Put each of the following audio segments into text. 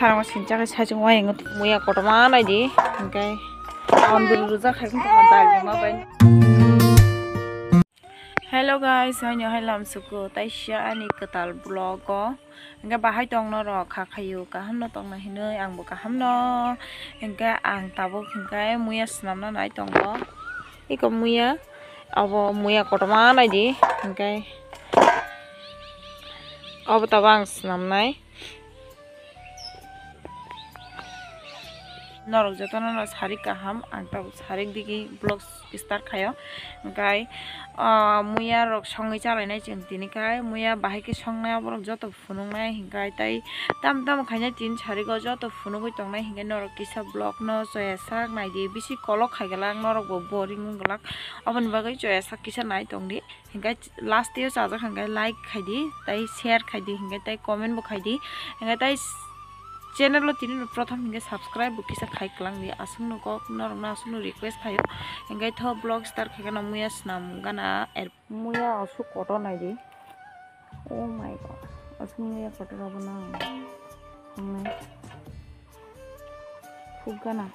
sarang sinca sajung wa yang muya kotoma naidi engkai on dulu zakai kun dal ma bai. Hello guys, hanya halam suku Taisha ani ketal blog engkai bahai tong no ro khakhayu kaham no tong na hinoi ang bu kaham no engkai ang tabuk engkai muya snam na nai tong go iko muya abo muya kotoma naidi engkai abo tabang snam nai norok jotono no sarik kaham ang tab sarik digi blog start khayo engkai muya rok songai chalainai jeng tini kai muya bahai ke songnai borok joto phunungnai hingkai tai tam khaina tin sariko joto phunugoi tongnai hingkai norok kisa blog no joya sak naidi bisi kolok khaigalak norok bo boring unggalak oboni bagai joya sak kisa nai tongdi hingkai last year sajak hingkai like khaidi tai share khaidi hingkai tai comment bo khaidi hingkai tai channel lo tini prothom hingga subscribe bukisa khai klang di asung no kok norok na asung no request khayo hingga tho blog start khaigana muya snam gana muya asu koto nai di oh my god asung muya koto rabo na nai fugana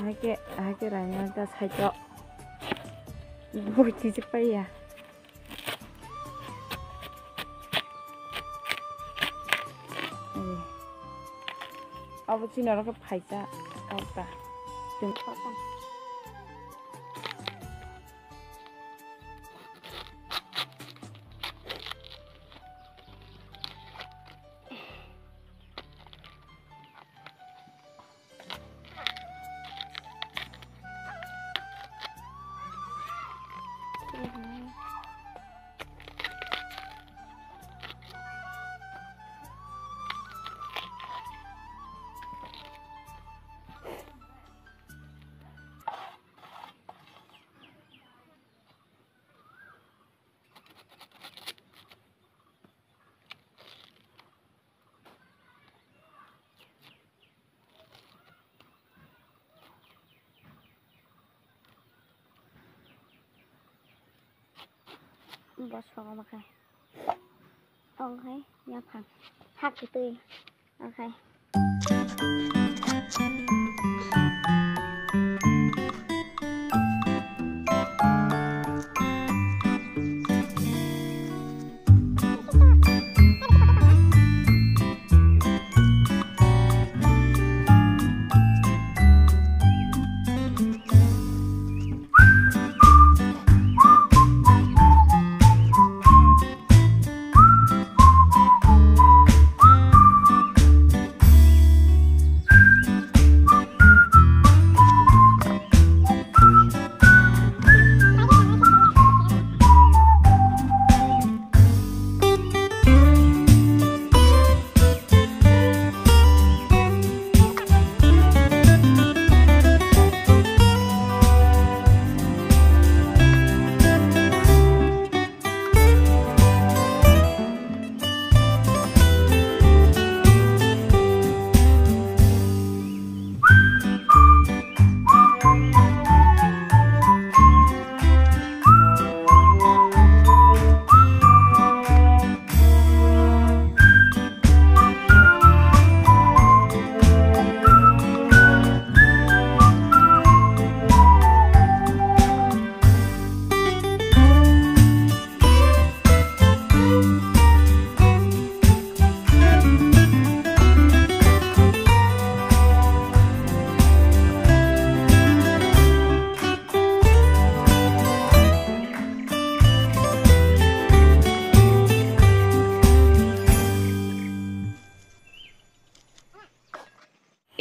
hake ranya ta saito bukti jepai ya abo china ro phaisa kauta jeng patang bos vào mà khai ông thấy nhập hàng hát cái tươi ok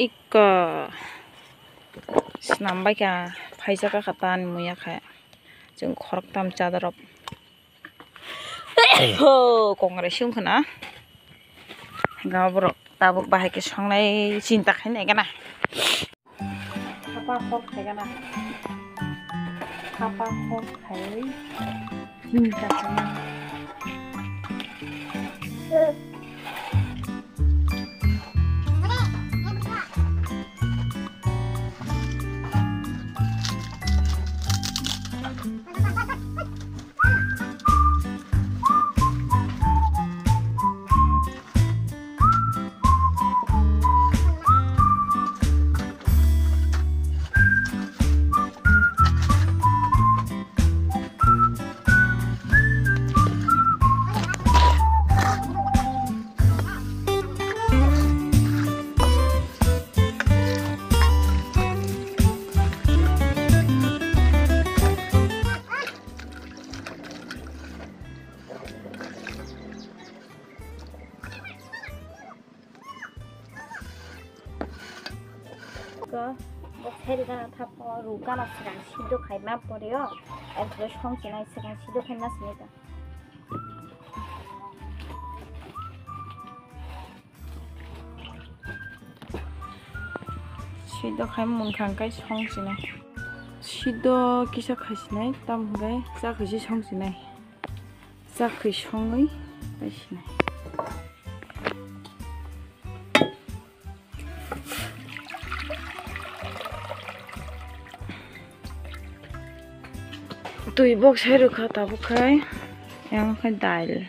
Ika senambai ka paisa ka katan muya kaya jeng korak tam cadarop kongresung kena gabrok tabuk bahai ke songnai cinta kene kana apa kok kana apa kok kai cinta kene 이거 뭐 세리가 다 루가나 시간 시도 갈만 버려. 애들 성질나 시간 시도 했났습니다. 시도 갈문 강가이 성질나. 시도 기사 가시네. 땀게 자 그시 성질나. 자 그 성의 가시네. tùy bốc sẽ được khá tao bốc khái em phải đài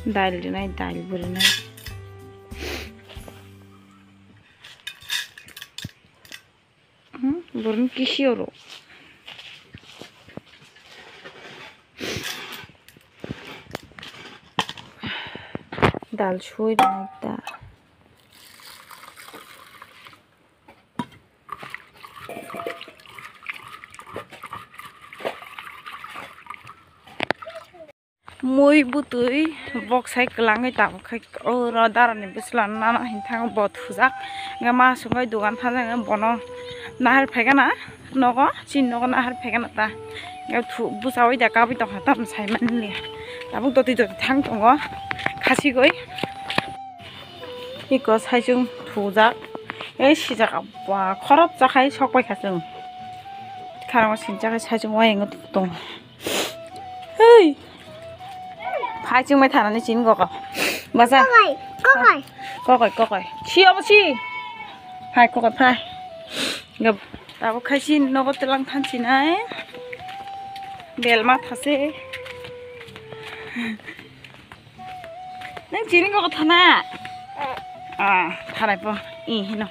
đài này đài vừa này vừa cái siêu rồi đài chuối này ta mui butui box sai kelang ngai ta khai ra dar ni bislan na hin thang bo thujak nga ma sungai dugan thang bono nahar phegana nogo chin nogo nahar phegana ta nga thu busawai da ka bi to hatam sai man ni tabuk to ti to thang tongo khasi goi iko sai jung thujak e sijak ba khorop jakhai sokbai khasung kharang sinjak sai jung wai ngo tong hey phai chung mai thana ni chin go ko ba sa có coi chi ông chi phai có coi phai ngập tao khai xin nó có telang than chi này bel ma thase nang chin go thana thanai po i hino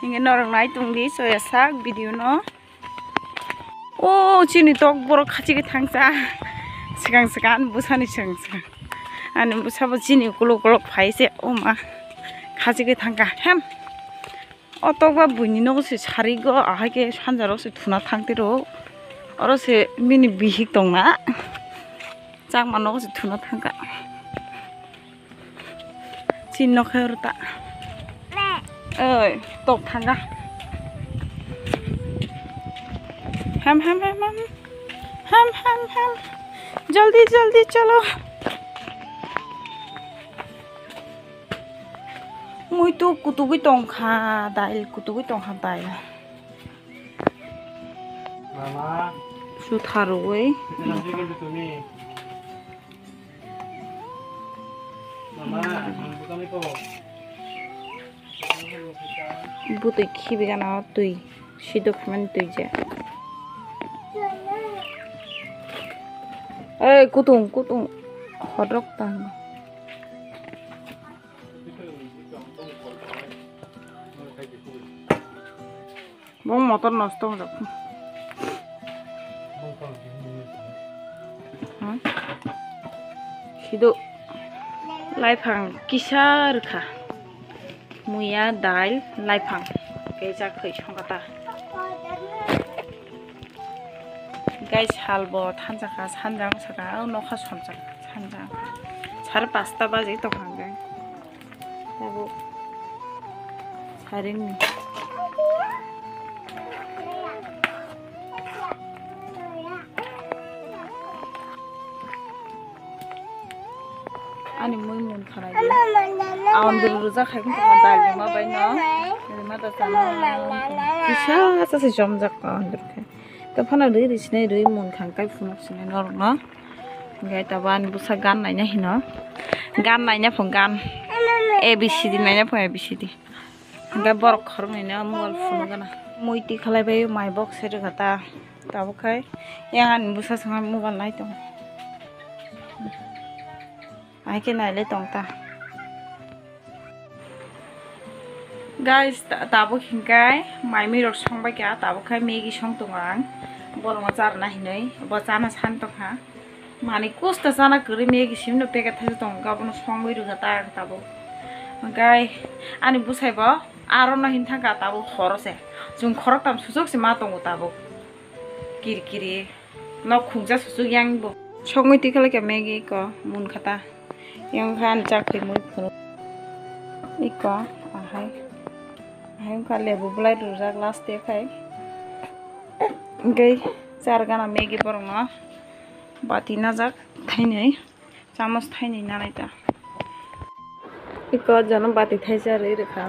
inge norang nai tung di soya sak video no ô chini tok boro khachi ke thangsa sigang sigan busani sing ani busabo chini kuluk kuluk phaise oma khachi ke thangka hem otokba buini no se sari go ahage sanjaro se thuna thangtero oro se mini bihik tongna chang mano se thuna thangka chin no khairta ơi tok thangka ham ham ham ham ham ham ham जल्दी जल्दी चलो मुई तो कुतुगी टंखा दाइल कुतुगी टंखा दाइल मामा सुथारोय nanti gitu tuh nih mama bukan itu बुतै खिबिगाना तुई सिदो खमन तुई जे 에 구동 허럭다 뭐 모tor নষ্ট হলো 시도 라이팡 기샤르카 무야 다일 라이팡 게자 거의 청가다 गाइस हालबो थानजाखा सानजां सागा नखा समजा सानजां 5:30 बाजे तो खांगे दाबो सारिंनि ani moi mun kharai aun dulu za khai kun ta dal ma bai no ma ta sana kisha sa se jom jak ka andrke ta phana rei ri sine rei mun khang kai phunok sine nor no gai ta ban busa gan nai na hino gan nai na phong gan abcd nai na phong abcd ga bor khor nai na mobile phone gana moi ti khalai bai my box se gata ta bokai yang busa sanga mobile nai to ai cái này lấy tông ta guys tabo khingkai mai mi rok song bai ka tabo khai megi song tongrang borong char na hinai bo chana san to ha mani kosta chana kuri megi simno peka thai tong ga bono song bai ruga ta tabo gai ani busai bo aro na hin thanga tabo khorose jung khorok tam susuk se ma tong tabo kirkiri no khungja susuk yang bo songoi ti khala ke megi ko mun khata yang khan chak ke mui phunu iko ahai Hengka lebu belai rujak last day kai. Oke, cara gana Maggi borong na. Bati najak thai nei. Chamos thai nei na naita. Iko jono bati thai ja re rekha.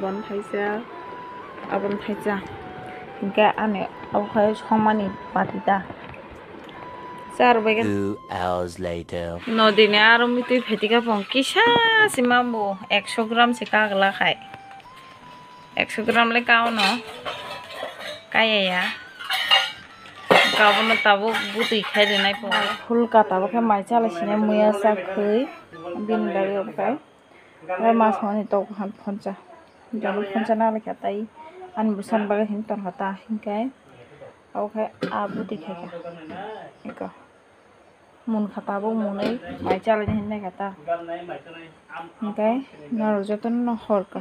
Bon thai ja. Abon thai ja. Hingga ane abukai somani bati ta. 2 hours later. Nodine aro mitui phetika pong kisa simambo 100 gram se kagla khai 100 gram le kao no kaya ya kabono tabo butui khai de nai po phul ka tabo kha mai chala sine muya sa khoi bin dagi okai ra ma soni to han phoncha jalu phoncha na le khatai an busan baga hin ton hata hinkai okai abuti khai ka eko mun khata bo munai mai chala hin na khata okay na rojoton no horka